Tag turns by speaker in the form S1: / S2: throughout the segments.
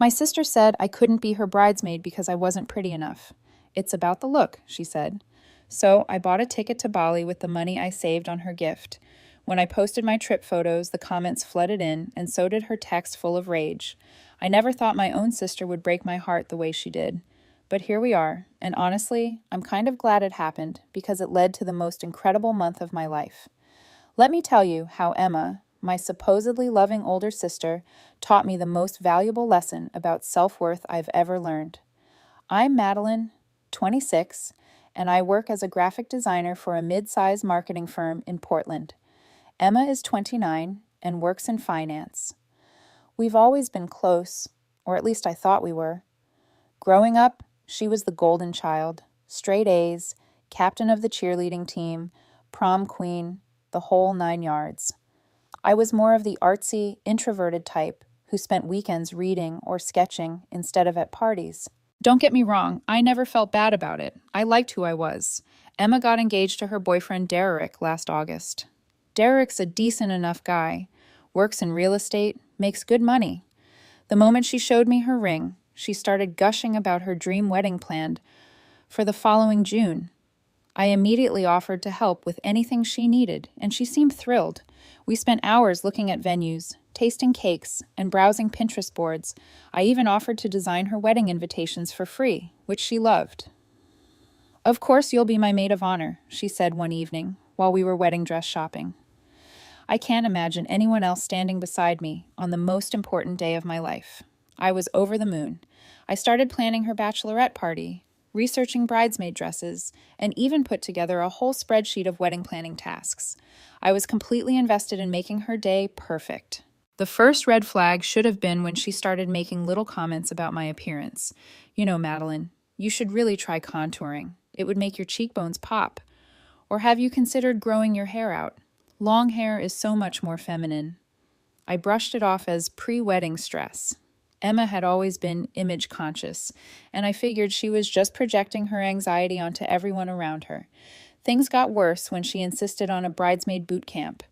S1: My sister said I couldn't be her bridesmaid because I wasn't pretty enough. It's about the look, she said. So I bought a ticket to Bali with the money I saved on her gift. When I posted my trip photos, the comments flooded in, and so did her text full of rage. I never thought my own sister would break my heart the way she did. But here we are, and honestly, I'm kind of glad it happened because it led to the most incredible month of my life. Let me tell you how Emma, my supposedly loving older sister, taught me the most valuable lesson about self-worth I've ever learned. I'm Madeline, 26, and I work as a graphic designer for a mid-size marketing firm in Portland. Emma is 29 and works in finance. We've always been close, or at least I thought we were. Growing up, she was the golden child, straight A's, captain of the cheerleading team, prom queen, the whole 9 yards. I was more of the artsy, introverted type who spent weekends reading or sketching instead of at parties. Don't get me wrong, I never felt bad about it. I liked who I was. Emma got engaged to her boyfriend Derek last August. Derek's a decent enough guy, works in real estate, makes good money. The moment she showed me her ring, she started gushing about her dream wedding planned for the following June. I immediately offered to help with anything she needed, and she seemed thrilled. We spent hours looking at venues, tasting cakes, and browsing Pinterest boards. I even offered to design her wedding invitations for free, which she loved. "Of course you'll be my maid of honor," she said one evening while we were wedding dress shopping. I can't imagine anyone else standing beside me on the most important day of my life. I was over the moon. I started planning her bachelorette party, researching bridesmaid dresses, and even put together a whole spreadsheet of wedding planning tasks. I was completely invested in making her day perfect. The first red flag should have been when she started making little comments about my appearance. "You know, Madeline, you should really try contouring. It would make your cheekbones pop. Or have you considered growing your hair out? Long hair is so much more feminine." I brushed it off as pre-wedding stress. Emma had always been image conscious, and I figured she was just projecting her anxiety onto everyone around her. Things got worse when she insisted on a bridesmaid boot camp.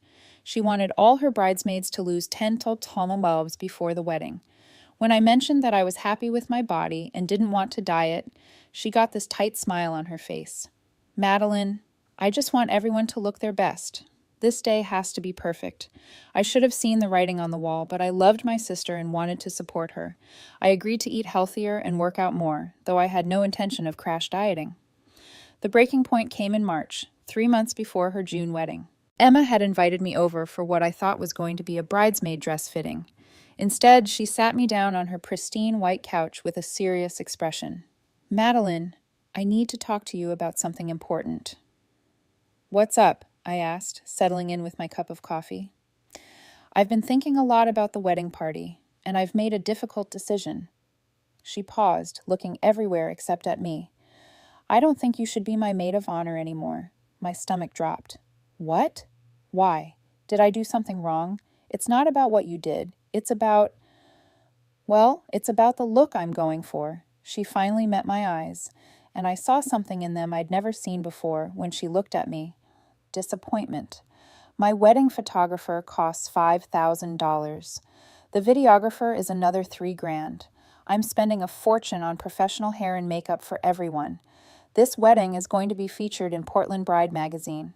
S1: She wanted all her bridesmaids to lose 10 to 12 pounds before the wedding. When I mentioned that I was happy with my body and didn't want to diet, she got this tight smile on her face. "Madeline, I just want everyone to look their best. This day has to be perfect." I should have seen the writing on the wall, but I loved my sister and wanted to support her. I agreed to eat healthier and work out more, though I had no intention of crash dieting. The breaking point came in March, 3 months before her June wedding. Emma had invited me over for what I thought was going to be a bridesmaid dress fitting. Instead, she sat me down on her pristine white couch with a serious expression. "Madeline, I need to talk to you about something important." "What's up?" I asked, settling in with my cup of coffee. "I've been thinking a lot about the wedding party, and I've made a difficult decision." She paused, looking everywhere except at me. "I don't think you should be my maid of honor anymore." My stomach dropped. "What? Why? Did I do something wrong? It's not about what you did. It's about the look I'm going for." She finally met my eyes, and I saw something in them I'd never seen before when she looked at me. Disappointment. My wedding photographer costs $5,000. The videographer is another $3,000. I'm spending a fortune on professional hair and makeup for everyone. This wedding is going to be featured in Portland Bride magazine.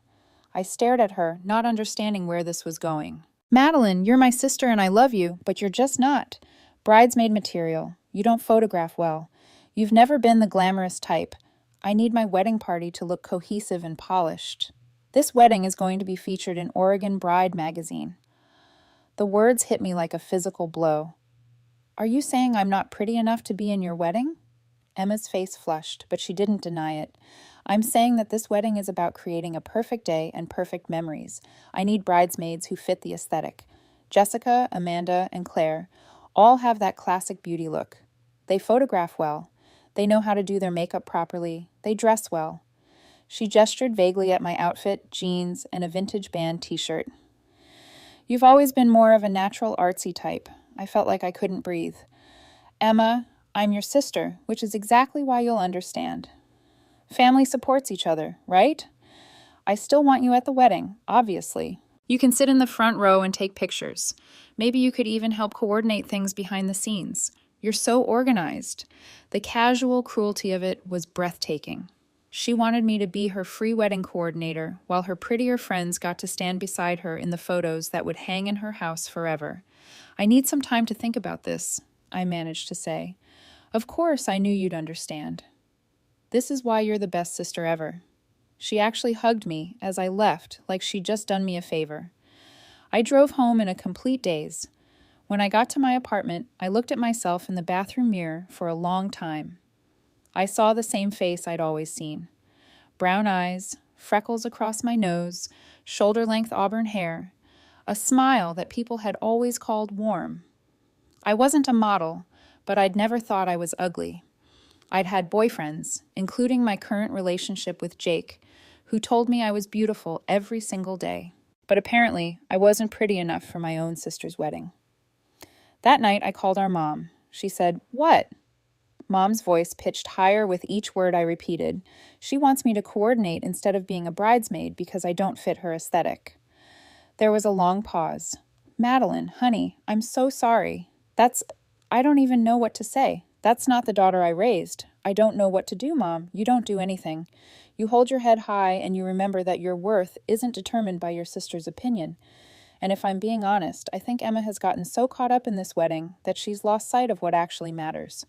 S1: I stared at her, not understanding where this was going. "Madeline, you're my sister and I love you, but you're just not. Bridesmaid material. You don't photograph well. You've never been the glamorous type. I need my wedding party to look cohesive and polished. This wedding is going to be featured in Oregon Bride magazine." The words hit me like a physical blow. "Are you saying I'm not pretty enough to be in your wedding?" Emma's face flushed, but she didn't deny it. "I'm saying that this wedding is about creating a perfect day and perfect memories. I need bridesmaids who fit the aesthetic. Jessica, Amanda, and Claire all have that classic beauty look. They photograph well. They know how to do their makeup properly. They dress well." She gestured vaguely at my outfit, jeans, and a vintage band t-shirt. "You've always been more of a natural artsy type." I felt like I couldn't breathe. "Emma, I'm your sister, which is exactly why you'll understand. Family supports each other, right? I still want you at the wedding, obviously. You can sit in the front row and take pictures. Maybe you could even help coordinate things behind the scenes. You're so organized." The casual cruelty of it was breathtaking. She wanted me to be her free wedding coordinator, while her prettier friends got to stand beside her in the photos that would hang in her house forever. "I need some time to think about this," I managed to say. "Of course, I knew you'd understand. This is why you're the best sister ever." She actually hugged me as I left, like she'd just done me a favor. I drove home in a complete daze. When I got to my apartment, I looked at myself in the bathroom mirror for a long time. I saw the same face I'd always seen. Brown eyes, freckles across my nose, shoulder-length auburn hair, a smile that people had always called warm. I wasn't a model, but I'd never thought I was ugly. I'd had boyfriends, including my current relationship with Jake, who told me I was beautiful every single day. But apparently, I wasn't pretty enough for my own sister's wedding. That night, I called our mom. She said, "What?" Mom's voice pitched higher with each word I repeated. She wants me to coordinate instead of being a bridesmaid because I don't fit her aesthetic. There was a long pause. "Madeline, honey, I'm so sorry. I don't even know what to say. That's not the daughter I raised. I don't know what to do, Mom. You don't do anything. You hold your head high and you remember that your worth isn't determined by your sister's opinion. And if I'm being honest, I think Emma has gotten so caught up in this wedding that she's lost sight of what actually matters."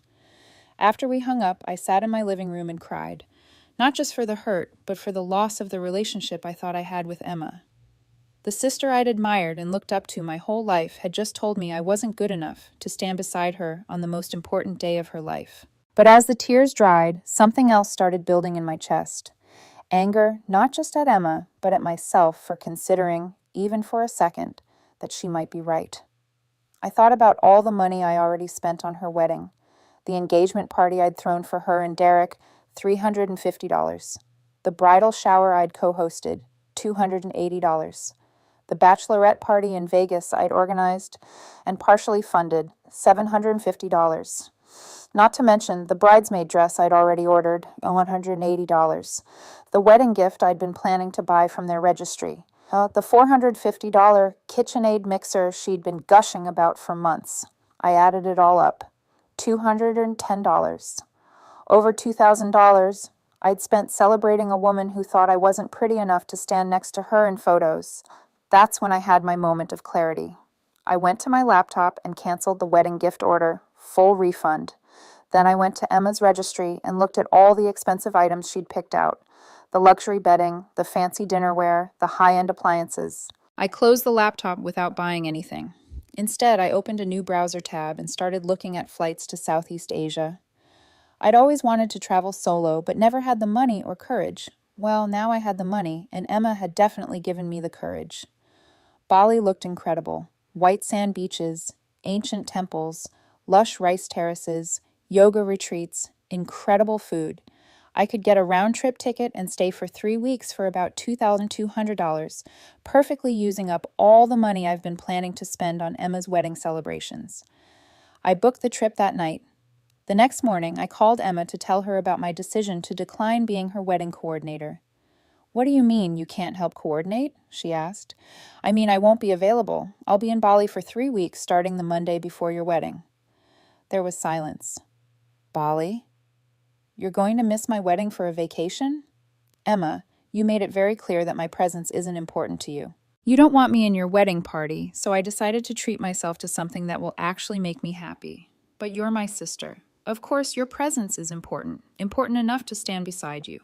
S1: After we hung up, I sat in my living room and cried. Not just for the hurt, but for the loss of the relationship I thought I had with Emma. The sister I'd admired and looked up to my whole life had just told me I wasn't good enough to stand beside her on the most important day of her life. But as the tears dried, something else started building in my chest. Anger, not just at Emma, but at myself for considering, even for a second, that she might be right. I thought about all the money I already spent on her wedding. The engagement party I'd thrown for her and Derek, $350. The bridal shower I'd co-hosted, $280. The bachelorette party in Vegas I'd organized and partially funded, $750. Not to mention the bridesmaid dress I'd already ordered, $180. The wedding gift I'd been planning to buy from their registry. The $450 KitchenAid mixer she'd been gushing about for months. I added it all up. $210. Over $2,000 I'd spent celebrating a woman who thought I wasn't pretty enough to stand next to her in photos. That's when I had my moment of clarity. I went to my laptop and canceled the wedding gift order, full refund. Then I went to Emma's registry and looked at all the expensive items she'd picked out. The luxury bedding, the fancy dinnerware, the high-end appliances. I closed the laptop without buying anything. Instead, I opened a new browser tab and started looking at flights to Southeast Asia. I'd always wanted to travel solo, but never had the money or courage. Well, now I had the money, and Emma had definitely given me the courage. Bali looked incredible. White sand beaches, ancient temples, lush rice terraces, yoga retreats, incredible food. I could get a round-trip ticket and stay for 3 weeks for about $2,200, perfectly using up all the money I've been planning to spend on Emma's wedding celebrations. I booked the trip that night. The next morning, I called Emma to tell her about my decision to decline being her wedding coordinator. "What do you mean you can't help coordinate?" she asked. "I mean I won't be available. I'll be in Bali for 3 weeks starting the Monday before your wedding." There was silence. "Bali? You're going to miss my wedding for a vacation? Emma, you made it very clear that my presence isn't important to you. You don't want me in your wedding party, so I decided to treat myself to something that will actually make me happy. But you're my sister. Of course, your presence is important enough to stand beside you."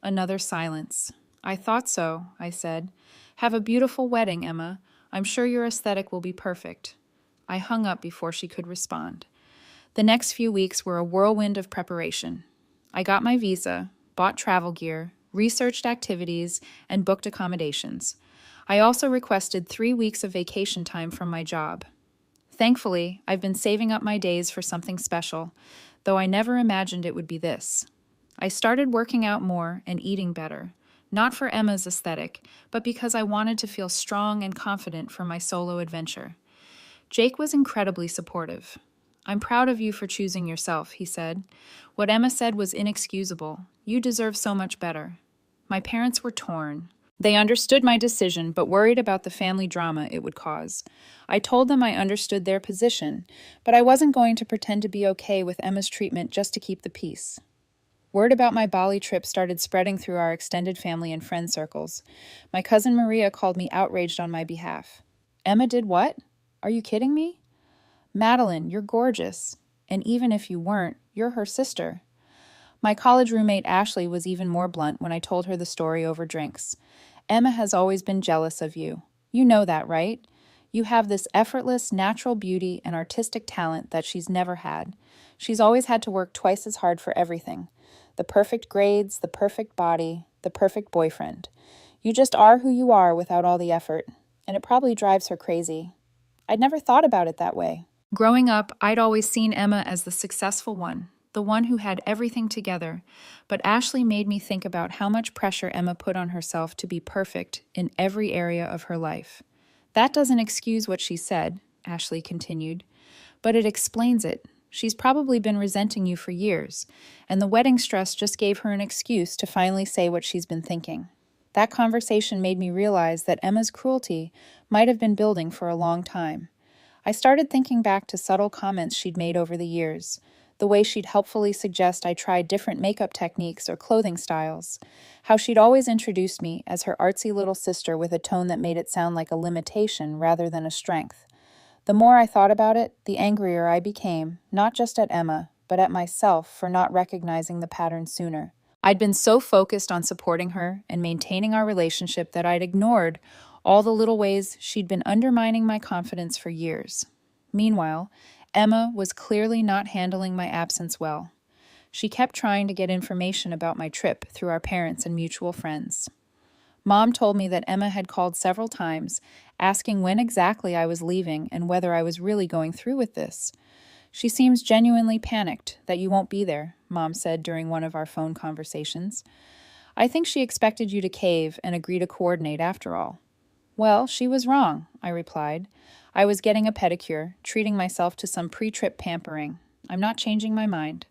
S1: Another silence. "I thought so," I said. "Have a beautiful wedding, Emma. I'm sure your aesthetic will be perfect." I hung up before she could respond. The next few weeks were a whirlwind of preparation. I got my visa, bought travel gear, researched activities, and booked accommodations. I also requested 3 weeks of vacation time from my job. Thankfully, I've been saving up my days for something special, though I never imagined it would be this. I started working out more and eating better, not for Emma's aesthetic, but because I wanted to feel strong and confident for my solo adventure. Jake was incredibly supportive. "I'm proud of you for choosing yourself," he said. "What Emma said was inexcusable. You deserve so much better." My parents were torn. They understood my decision, but worried about the family drama it would cause. I told them I understood their position, but I wasn't going to pretend to be okay with Emma's treatment just to keep the peace. Word about my Bali trip started spreading through our extended family and friend circles. My cousin Maria called me outraged on my behalf. Emma did what? Are you kidding me? Madeline, you're gorgeous. And even if you weren't, you're her sister. My college roommate Ashley was even more blunt when I told her the story over drinks. Emma has always been jealous of you. You know that, right? You have this effortless, natural beauty and artistic talent that she's never had. She's always had to work twice as hard for everything. The perfect grades, the perfect body, the perfect boyfriend. You just are who you are without all the effort, and it probably drives her crazy. I'd never thought about it that way. Growing up, I'd always seen Emma as the successful one, the one who had everything together, but Ashley made me think about how much pressure Emma put on herself to be perfect in every area of her life. That doesn't excuse what she said, Ashley continued, but it explains it. She's probably been resenting you for years, and the wedding stress just gave her an excuse to finally say what she's been thinking. That conversation made me realize that Emma's cruelty might have been building for a long time. I started thinking back to subtle comments she'd made over the years, the way she'd helpfully suggest I try different makeup techniques or clothing styles, how she'd always introduced me as her artsy little sister with a tone that made it sound like a limitation rather than a strength. The more I thought about it, the angrier I became, not just at Emma, but at myself for not recognizing the pattern sooner. I'd been so focused on supporting her and maintaining our relationship that I'd ignored all the little ways she'd been undermining my confidence for years. Meanwhile, Emma was clearly not handling my absence well. She kept trying to get information about my trip through our parents and mutual friends. Mom told me that Emma had called several times, asking when exactly I was leaving and whether I was really going through with this. She seems genuinely panicked that you won't be there, Mom said during one of our phone conversations. I think she expected you to cave and agree to coordinate after all. Well, she was wrong, I replied. I was getting a pedicure, treating myself to some pre-trip pampering. I'm not changing my mind.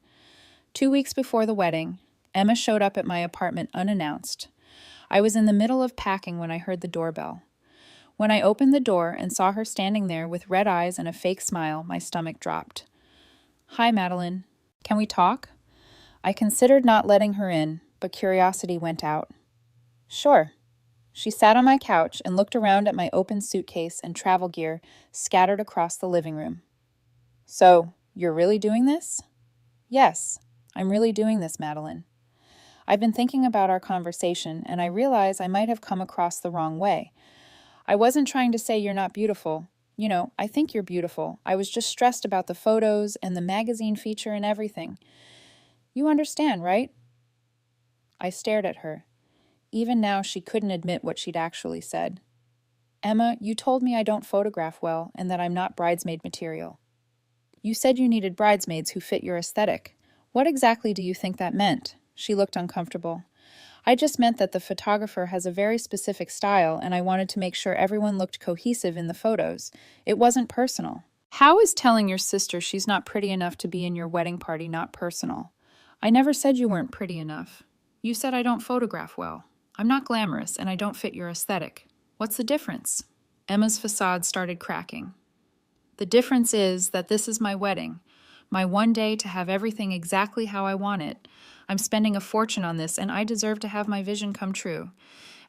S1: 2 weeks before the wedding, Emma showed up at my apartment unannounced. I was in the middle of packing when I heard the doorbell. When I opened the door and saw her standing there with red eyes and a fake smile, my stomach dropped. Hi, Madeline. Can we talk? I considered not letting her in, but curiosity went out. Sure. She sat on my couch and looked around at my open suitcase and travel gear scattered across the living room. So, you're really doing this? Yes, I'm really doing this, Madeline. I've been thinking about our conversation, and I realize I might have come across the wrong way. I wasn't trying to say you're not beautiful. You know, I think you're beautiful. I was just stressed about the photos and the magazine feature and everything. You understand, right? I stared at her. Even now, she couldn't admit what she'd actually said. Emma, you told me I don't photograph well and that I'm not bridesmaid material. You said you needed bridesmaids who fit your aesthetic. What exactly do you think that meant? She looked uncomfortable. I just meant that the photographer has a very specific style, and I wanted to make sure everyone looked cohesive in the photos. It wasn't personal. How is telling your sister she's not pretty enough to be in your wedding party not personal? I never said you weren't pretty enough. You said I don't photograph well. I'm not glamorous, and I don't fit your aesthetic. What's the difference? Emma's facade started cracking. The difference is that this is my wedding, my one day to have everything exactly how I want it. I'm spending a fortune on this, and I deserve to have my vision come true.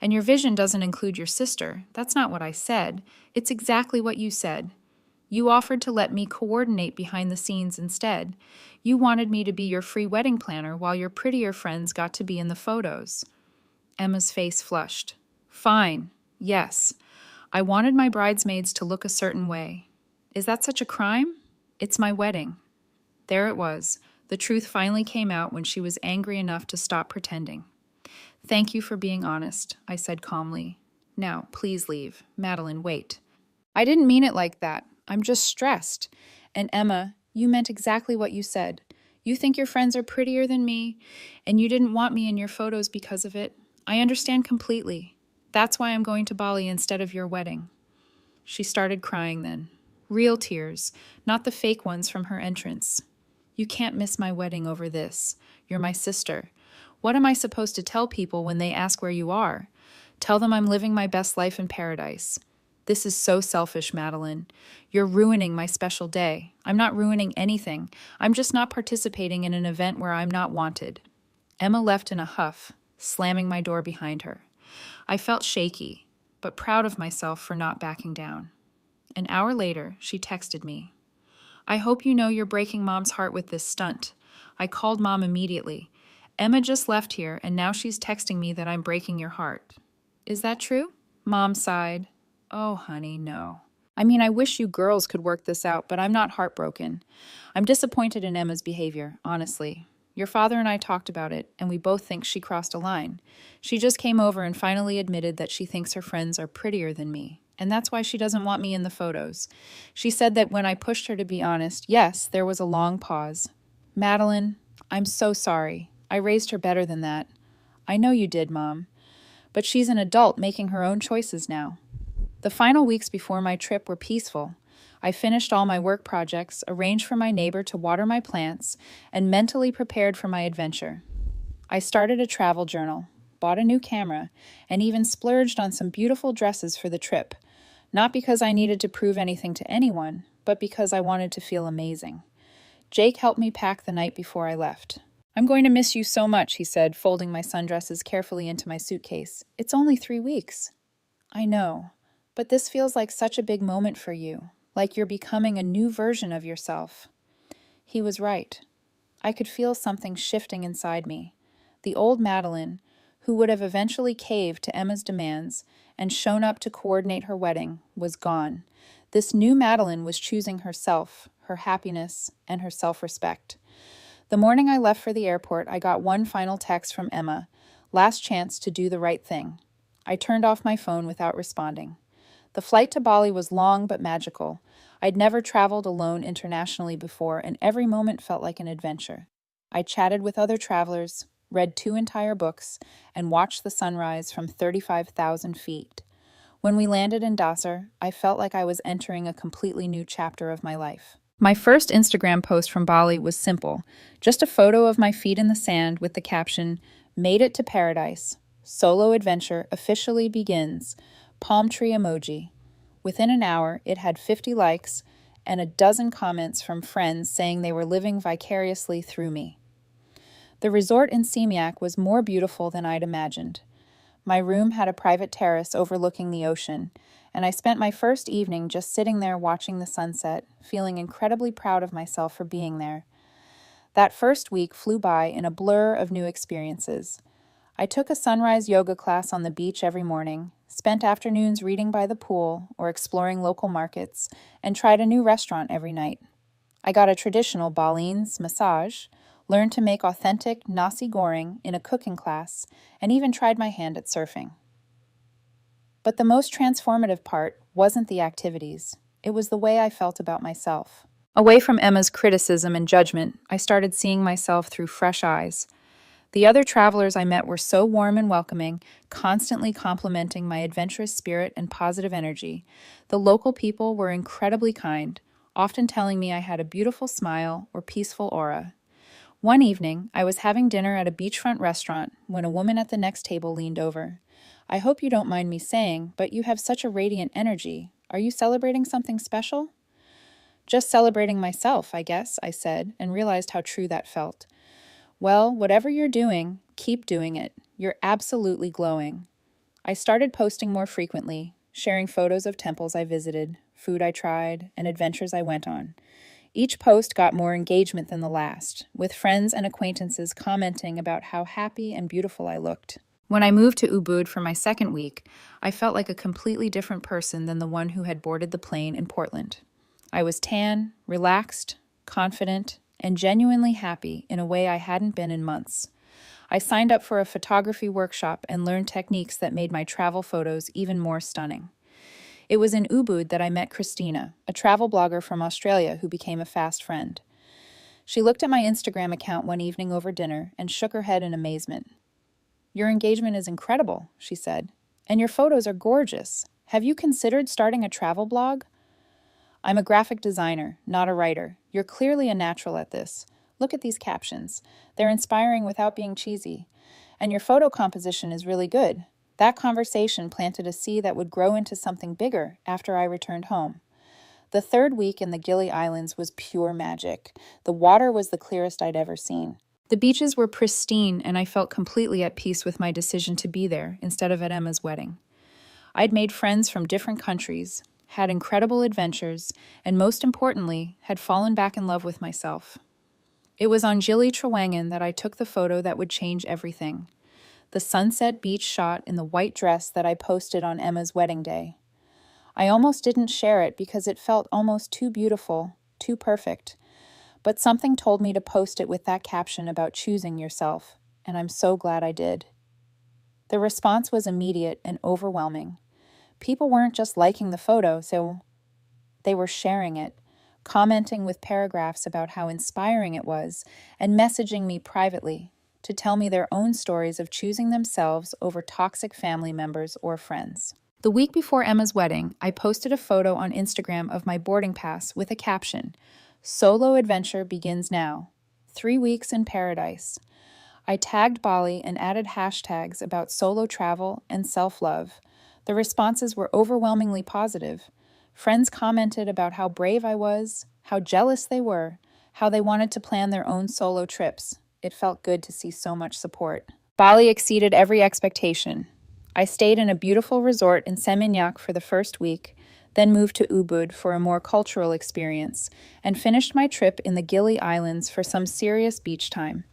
S1: And your vision doesn't include your sister. That's not what I said. It's exactly what you said. You offered to let me coordinate behind the scenes instead. You wanted me to be your free wedding planner while your prettier friends got to be in the photos. Emma's face flushed. Fine. Yes. I wanted my bridesmaids to look a certain way. Is that such a crime? It's my wedding. There it was. The truth finally came out when she was angry enough to stop pretending. Thank you for being honest, I said calmly. Now, please leave. Madeline, wait. I didn't mean it like that. I'm just stressed. And Emma, you meant exactly what you said. You think your friends are prettier than me, and you didn't want me in your photos because of it. I understand completely. That's why I'm going to Bali instead of your wedding. She started crying then. Real tears, not the fake ones from her entrance. You can't miss my wedding over this. You're my sister. What am I supposed to tell people when they ask where you are? Tell them I'm living my best life in paradise. This is so selfish, Madeline. You're ruining my special day. I'm not ruining anything. I'm just not participating in an event where I'm not wanted. Emma left in a huff, slamming my door behind her. I felt shaky, but proud of myself for not backing down. An hour later, she texted me. I hope you know you're breaking Mom's heart with this stunt. I called Mom immediately. Emma just left here, and now she's texting me that I'm breaking your heart. Is that true? Mom sighed. Oh, honey, no. I mean, I wish you girls could work this out, but I'm not heartbroken. I'm disappointed in Emma's behavior, honestly. Your father and I talked about it, and we both think she crossed a line. She just came over and finally admitted that she thinks her friends are prettier than me, and that's why she doesn't want me in the photos. She said that when I pushed her to be honest, yes, there was a long pause. Madeline, I'm so sorry. I raised her better than that. I know you did, Mom. But she's an adult making her own choices now. The final weeks before my trip were peaceful. I finished all my work projects, arranged for my neighbor to water my plants, and mentally prepared for my adventure. I started a travel journal, bought a new camera, and even splurged on some beautiful dresses for the trip, not because I needed to prove anything to anyone, but because I wanted to feel amazing. Jake helped me pack the night before I left. I'm going to miss you so much, he said, folding my sundresses carefully into my suitcase. It's only 3 weeks. I know. But this feels like such a big moment for you, like you're becoming a new version of yourself. He was right. I could feel something shifting inside me. The old Madeline, who would have eventually caved to Emma's demands and shown up to coordinate her wedding, was gone. This new Madeline was choosing herself, her happiness, and her self-respect. The morning I left for the airport, I got one final text from Emma, last chance to do the right thing. I turned off my phone without responding. The flight to Bali was long but magical. I'd never traveled alone internationally before, and every moment felt like an adventure. I chatted with other travelers, read 2 entire books, and watched the sunrise from 35,000 feet. When we landed in Dasar, I felt like I was entering a completely new chapter of my life. My first Instagram post from Bali was simple, just a photo of my feet in the sand with the caption, "Made it to paradise. Solo adventure officially begins." Palm tree emoji. Within an hour, it had 50 likes and a dozen comments from friends saying they were living vicariously through me. The resort in Seminyak was more beautiful than I'd imagined. My room had a private terrace overlooking the ocean, and I spent my first evening just sitting there watching the sunset, feeling incredibly proud of myself for being there. That first week flew by in a blur of new experiences. I took a sunrise yoga class on the beach every morning, spent afternoons reading by the pool or exploring local markets, and tried a new restaurant every night. I got a traditional Balinese massage, learned to make authentic nasi goreng in a cooking class, and even tried my hand at surfing. But the most transformative part wasn't the activities. It was the way I felt about myself. Away from Emma's criticism and judgment, I started seeing myself through fresh eyes. The other travelers I met were so warm and welcoming, constantly complimenting my adventurous spirit and positive energy. The local people were incredibly kind, often telling me I had a beautiful smile or peaceful aura. One evening, I was having dinner at a beachfront restaurant when a woman at the next table leaned over. "I hope you don't mind me saying, but you have such a radiant energy. Are you celebrating something special?" "Just celebrating myself, I guess," I said, and realized how true that felt. "Well, whatever you're doing, keep doing it. You're absolutely glowing." I started posting more frequently, sharing photos of temples I visited, food I tried, and adventures I went on. Each post got more engagement than the last, with friends and acquaintances commenting about how happy and beautiful I looked. When I moved to Ubud for my second week, I felt like a completely different person than the one who had boarded the plane in Portland. I was tan, relaxed, confident, and genuinely happy in a way I hadn't been in months. I signed up for a photography workshop and learned techniques that made my travel photos even more stunning. It was in Ubud that I met Christina, a travel blogger from Australia who became a fast friend. She looked at my Instagram account one evening over dinner and shook her head in amazement. "Your engagement is incredible," she said, "and your photos are gorgeous. Have you considered starting a travel blog?" "I'm a graphic designer, not a writer. You're clearly a natural at this. Look at these captions. They're inspiring without being cheesy. And your photo composition is really good. That conversation planted a seed that would grow into something bigger after I returned home. The third week in the Gili Islands was pure magic. The water was the clearest I'd ever seen. The beaches were pristine, and I felt completely at peace with my decision to be there instead of at Emma's wedding. I'd made friends from different countries, had incredible adventures, and most importantly, had fallen back in love with myself. It was on Gili Trawangan that I took the photo that would change everything. The sunset beach shot in the white dress that I posted on Emma's wedding day. I almost didn't share it because it felt almost too beautiful, too perfect. But something told me to post it with that caption about choosing yourself, and I'm so glad I did. The response was immediate and overwhelming. People weren't just liking the photo, they were sharing it, commenting with paragraphs about how inspiring it was, and messaging me privately to tell me their own stories of choosing themselves over toxic family members or friends. The week before Emma's wedding, I posted a photo on Instagram of my boarding pass with a caption, "Solo adventure begins now. 3 weeks in paradise." I tagged Bali and added hashtags about solo travel and self-love. The responses were overwhelmingly positive. Friends commented about how brave I was, how jealous they were, how they wanted to plan their own solo trips. It felt good to see so much support. Bali exceeded every expectation. I stayed in a beautiful resort in Seminyak for the first week, then moved to Ubud for a more cultural experience, and finished my trip in the Gili Islands for some serious beach time.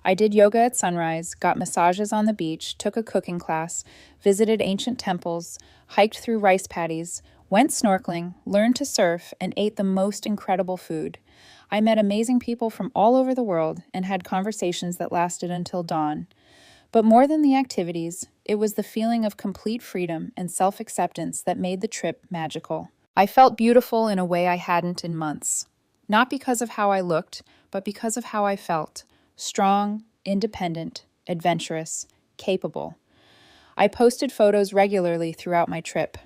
S1: I did yoga at sunrise, got massages on the beach, took a cooking class, visited ancient temples, hiked through rice paddies, went snorkeling, learned to surf, and ate the most incredible food. I met amazing people from all over the world and had conversations that lasted until dawn. But more than the activities, it was the feeling of complete freedom and self-acceptance that made the trip magical. I felt beautiful in a way I hadn't in months. Not because of how I looked, but because of how I felt. Strong, independent, adventurous, capable. I posted photos regularly throughout my trip.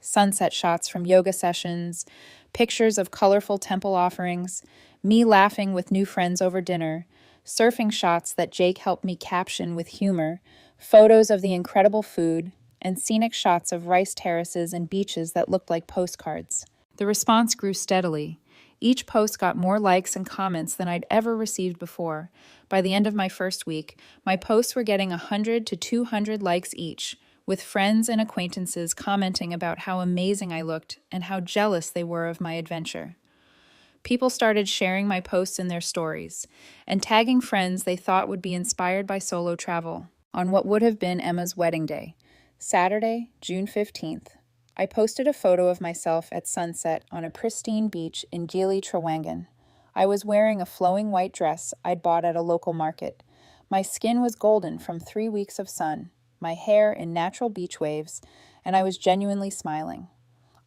S1: Sunset shots from yoga sessions, pictures of colorful temple offerings, me laughing with new friends over dinner, surfing shots that Jake helped me caption with humor, photos of the incredible food, and scenic shots of rice terraces and beaches that looked like postcards. The response grew steadily. Each post got more likes and comments than I'd ever received before. By the end of my first week, my posts were getting 100 to 200 likes each, with friends and acquaintances commenting about how amazing I looked and how jealous they were of my adventure. People started sharing my posts in their stories and tagging friends they thought would be inspired by solo travel. On what would have been Emma's wedding day, Saturday, June 15th, I posted a photo of myself at sunset on a pristine beach in Gili Trawangan. I was wearing a flowing white dress I'd bought at a local market. My skin was golden from 3 weeks of sun, my hair in natural beach waves, and I was genuinely smiling.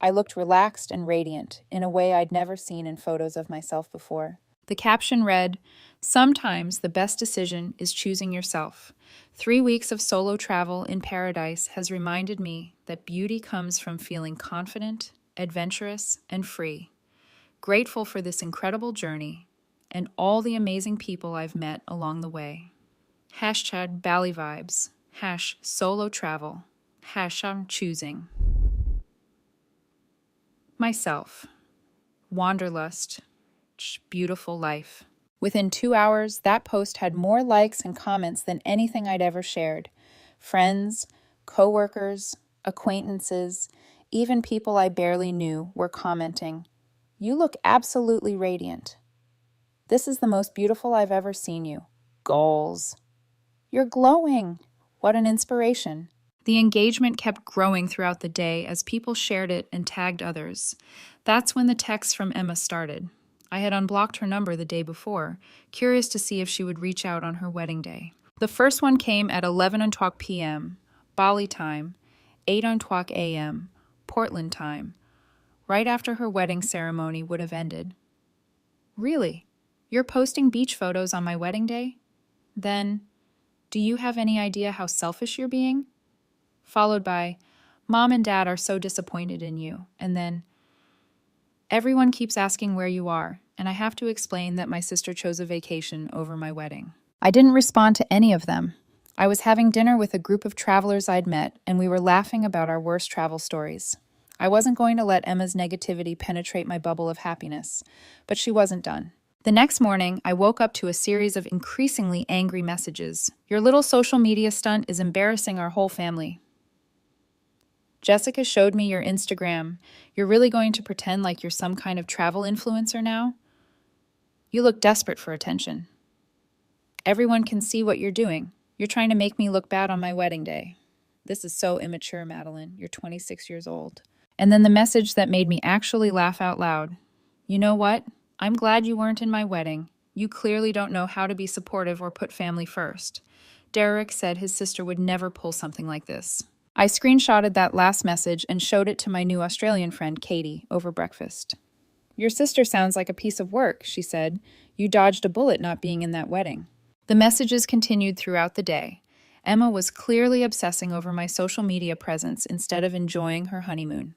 S1: I looked relaxed and radiant in a way I'd never seen in photos of myself before. The caption read, "Sometimes the best decision is choosing yourself. 3 weeks of solo travel in paradise has reminded me that beauty comes from feeling confident, adventurous, and free. Grateful for this incredible journey and all the amazing people I've met along the way. Hashtag Bali vibes, hash solo travel, hash I'm choosing. Myself. Wanderlust. Beautiful life." Within 2 hours, that post had more likes and comments than anything I'd ever shared. Friends, coworkers, acquaintances, even people I barely knew were commenting, "You look absolutely radiant. This is the most beautiful I've ever seen you. Goals. You're glowing. What an inspiration." The engagement kept growing throughout the day as people shared it and tagged others. That's when the texts from Emma started. I had unblocked her number the day before, curious to see if she would reach out on her wedding day. The first one came at 11:20 p.m., Bali time, 8:20 a.m., Portland time, right after her wedding ceremony would have ended. "Really? You're posting beach photos on my wedding day? Then, do you have any idea how selfish you're being?" Followed by, "Mom and Dad are so disappointed in you." And then, "Everyone keeps asking where you are, and I have to explain that my sister chose a vacation over my wedding." I didn't respond to any of them. I was having dinner with a group of travelers I'd met, and we were laughing about our worst travel stories. I wasn't going to let Emma's negativity penetrate my bubble of happiness, but she wasn't done. The next morning, I woke up to a series of increasingly angry messages. Your little social media stunt is embarrassing our whole family. Jessica showed me your Instagram. You're really going to pretend like you're some kind of travel influencer now? You look desperate for attention. Everyone can see what you're doing. You're trying to make me look bad on my wedding day. This is so immature, Madeline. You're 26 years old. And then the message that made me actually laugh out loud. You know what? I'm glad you weren't in my wedding. You clearly don't know how to be supportive or put family first. Derek said his sister would never pull something like this. I screenshotted that last message and showed it to my new Australian friend, Katie, over breakfast. Your sister sounds like a piece of work, she said. You dodged a bullet not being in that wedding. The messages continued throughout the day. Emma was clearly obsessing over my social media presence instead of enjoying her honeymoon.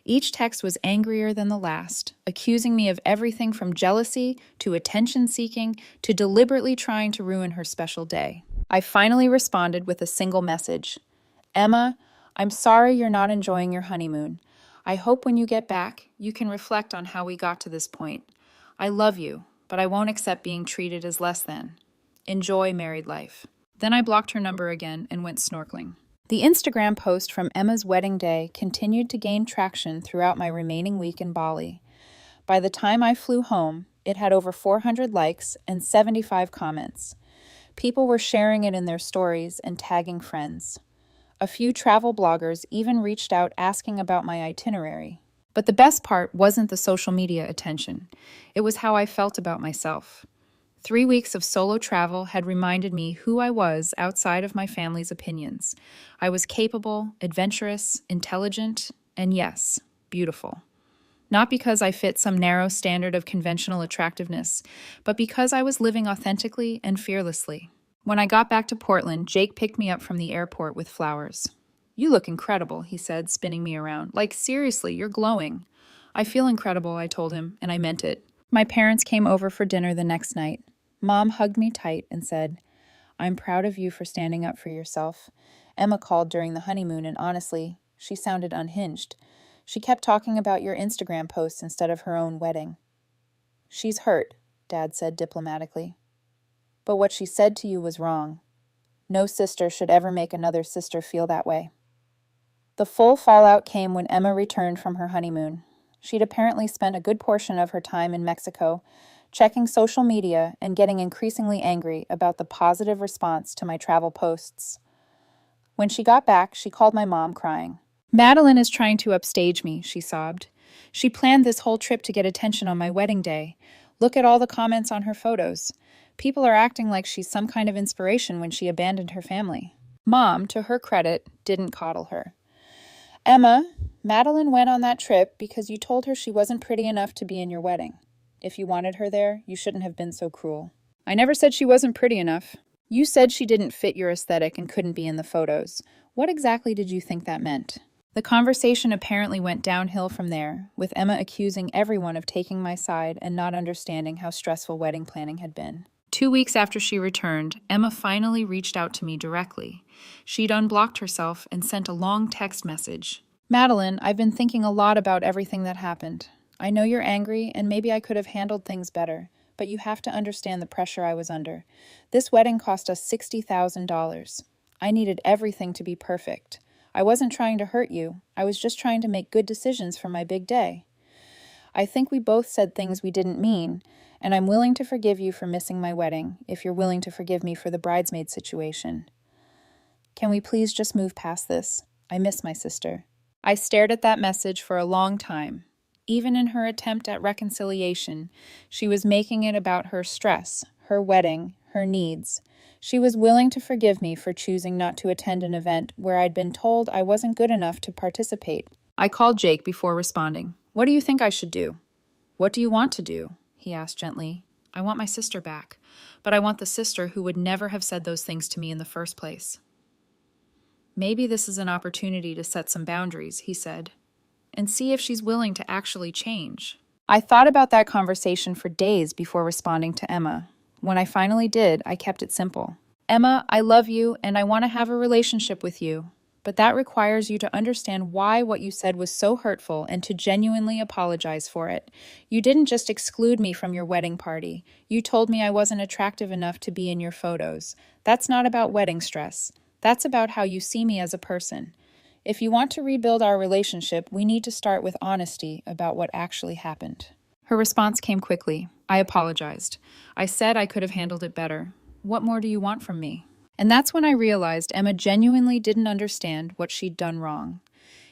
S1: Each text was angrier than the last, accusing me of everything from jealousy to attention-seeking to deliberately trying to ruin her special day. I finally responded with a single message. Emma, I'm sorry you're not enjoying your honeymoon. I hope when you get back, you can reflect on how we got to this point. I love you, but I won't accept being treated as less than. Enjoy married life. Then I blocked her number again and went snorkeling. The Instagram post from Emma's wedding day continued to gain traction throughout my remaining week in Bali. By the time I flew home, it had over 400 likes and 75 comments. People were sharing it in their stories and tagging friends. A few travel bloggers even reached out asking about my itinerary. But the best part wasn't the social media attention. It was how I felt about myself. 3 weeks of solo travel had reminded me who I was outside of my family's opinions. I was capable, adventurous, intelligent, and yes, beautiful. Not because I fit some narrow standard of conventional attractiveness, but because I was living authentically and fearlessly. When I got back to Portland, Jake picked me up from the airport with flowers. You look incredible, he said, spinning me around. Like, seriously, you're glowing. I feel incredible, I told him, and I meant it. My parents came over for dinner the next night. Mom hugged me tight and said, I'm proud of you for standing up for yourself. Emma called during the honeymoon, and honestly, she sounded unhinged. She kept talking about your Instagram posts instead of her own wedding. She's hurt, Dad said diplomatically. But what she said to you was wrong. No sister should ever make another sister feel that way. The full fallout came when Emma returned from her honeymoon. She'd apparently spent a good portion of her time in Mexico, checking social media and getting increasingly angry about the positive response to my travel posts. When she got back, she called my mom crying. Madeline is trying to upstage me, she sobbed. She planned this whole trip to get attention on my wedding day. Look at all the comments on her photos. People are acting like she's some kind of inspiration when she abandoned her family. Mom, to her credit, didn't coddle her. Emma, Madeline went on that trip because you told her she wasn't pretty enough to be in your wedding. If you wanted her there, you shouldn't have been so cruel. I never said she wasn't pretty enough. You said she didn't fit your aesthetic and couldn't be in the photos. What exactly did you think that meant? The conversation apparently went downhill from there, with Emma accusing everyone of taking my side and not understanding how stressful wedding planning had been. 2 weeks after she returned, Emma finally reached out to me directly. She'd unblocked herself and sent a long text message. Madeline, I've been thinking a lot about everything that happened. I know you're angry, and maybe I could have handled things better, but you have to understand the pressure I was under. This wedding cost us $60,000. I needed everything to be perfect. I wasn't trying to hurt you. I was just trying to make good decisions for my big day. I think we both said things we didn't mean, and I'm willing to forgive you for missing my wedding, if you're willing to forgive me for the bridesmaid situation. Can we please just move past this? I miss my sister. I stared at that message for a long time. Even in her attempt at reconciliation, she was making it about her stress, her wedding, her needs. She was willing to forgive me for choosing not to attend an event where I'd been told I wasn't good enough to participate. I called Jake before responding. What do you think I should do? What do you want to do? He asked gently. I want my sister back, but I want the sister who would never have said those things to me in the first place. Maybe this is an opportunity to set some boundaries, he said, and see if she's willing to actually change. I thought about that conversation for days before responding to Emma. When I finally did, I kept it simple. Emma, I love you and I want to have a relationship with you. But that requires you to understand why what you said was so hurtful and to genuinely apologize for it. You didn't just exclude me from your wedding party. You told me I wasn't attractive enough to be in your photos. That's not about wedding stress. That's about how you see me as a person. If you want to rebuild our relationship, we need to start with honesty about what actually happened. Her response came quickly. I apologized. I said I could have handled it better. What more do you want from me? And that's when I realized Emma genuinely didn't understand what she'd done wrong.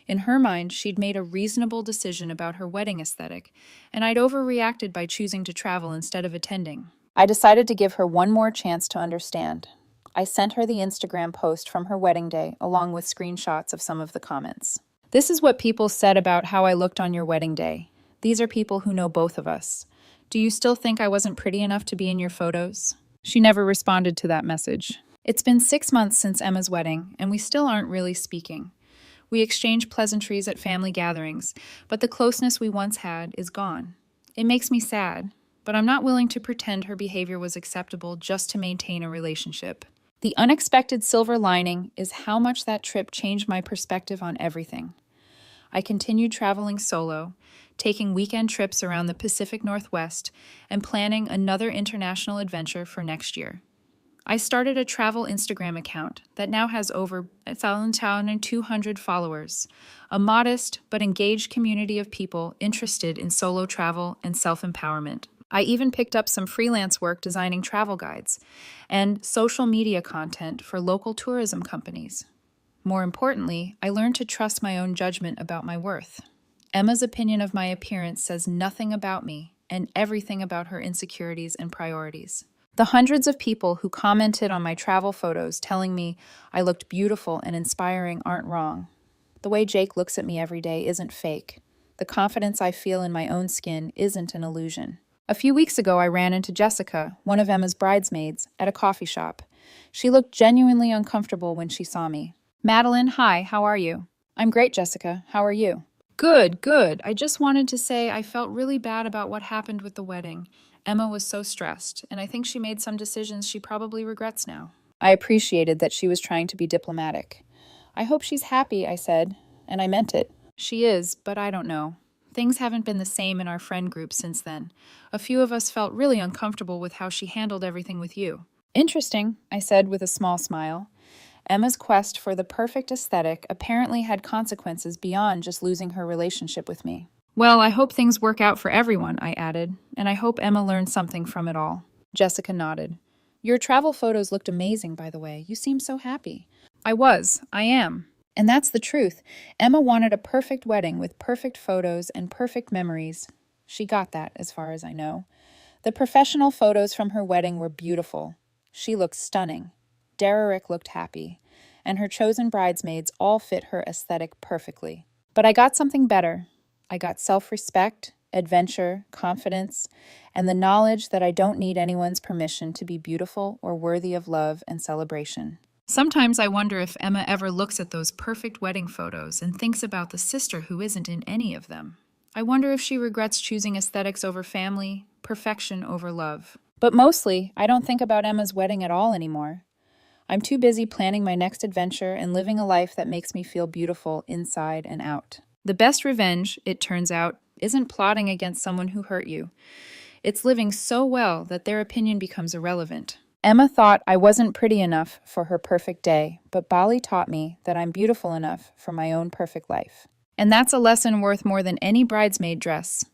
S1: In her mind, she'd made a reasonable decision about her wedding aesthetic, and I'd overreacted by choosing to travel instead of attending. I decided to give her one more chance to understand. I sent her the Instagram post from her wedding day, along with screenshots of some of the comments. This is what people said about how I looked on your wedding day. These are people who know both of us. Do you still think I wasn't pretty enough to be in your photos? She never responded to that message. It's been 6 months since Emma's wedding, and we still aren't really speaking. We exchange pleasantries at family gatherings, but the closeness we once had is gone. It makes me sad, but I'm not willing to pretend her behavior was acceptable just to maintain a relationship. The unexpected silver lining is how much that trip changed my perspective on everything. I continued traveling solo, taking weekend trips around the Pacific Northwest, and planning another international adventure for next year. I started a travel Instagram account that now has over 1,200 followers, a modest but engaged community of people interested in solo travel and self-empowerment. I even picked up some freelance work designing travel guides and social media content for local tourism companies. More importantly, I learned to trust my own judgment about my worth. Emma's opinion of my appearance says nothing about me and everything about her insecurities and priorities. The hundreds of people who commented on my travel photos telling me I looked beautiful and inspiring aren't wrong. The way Jake looks at me every day isn't fake. The confidence I feel in my own skin isn't an illusion. A few weeks ago, I ran into Jessica, one of Emma's bridesmaids, at a coffee shop. She looked genuinely uncomfortable when she saw me. Madeline, hi, how are you? I'm great, Jessica. How are you? Good, good. I just wanted to say I felt really bad about what happened with the wedding. Emma was so stressed, and I think she made some decisions she probably regrets now. I appreciated that she was trying to be diplomatic. I hope she's happy, I said, and I meant it. She is, but I don't know. Things haven't been the same in our friend group since then. A few of us felt really uncomfortable with how she handled everything with you. Interesting, I said with a small smile. Emma's quest for the perfect aesthetic apparently had consequences beyond just losing her relationship with me. Well, I hope things work out for everyone, I added, and I hope Emma learned something from it all. Jessica nodded. Your travel photos looked amazing, by the way. You seem so happy. I am. And that's the truth. Emma wanted a perfect wedding with perfect photos and perfect memories. She got that, as far as I know. The professional photos from her wedding were beautiful. She looked stunning. Derrick looked happy. And her chosen bridesmaids all fit her aesthetic perfectly. But I got something better. I got self-respect, adventure, confidence, and the knowledge that I don't need anyone's permission to be beautiful or worthy of love and celebration. Sometimes I wonder if Emma ever looks at those perfect wedding photos and thinks about the sister who isn't in any of them. I wonder if she regrets choosing aesthetics over family, perfection over love. But mostly, I don't think about Emma's wedding at all anymore. I'm too busy planning my next adventure and living a life that makes me feel beautiful inside and out. The best revenge, it turns out, isn't plotting against someone who hurt you. It's living so well that their opinion becomes irrelevant. Emma thought I wasn't pretty enough for her perfect day, but Bali taught me that I'm beautiful enough for my own perfect life. And that's a lesson worth more than any bridesmaid dress.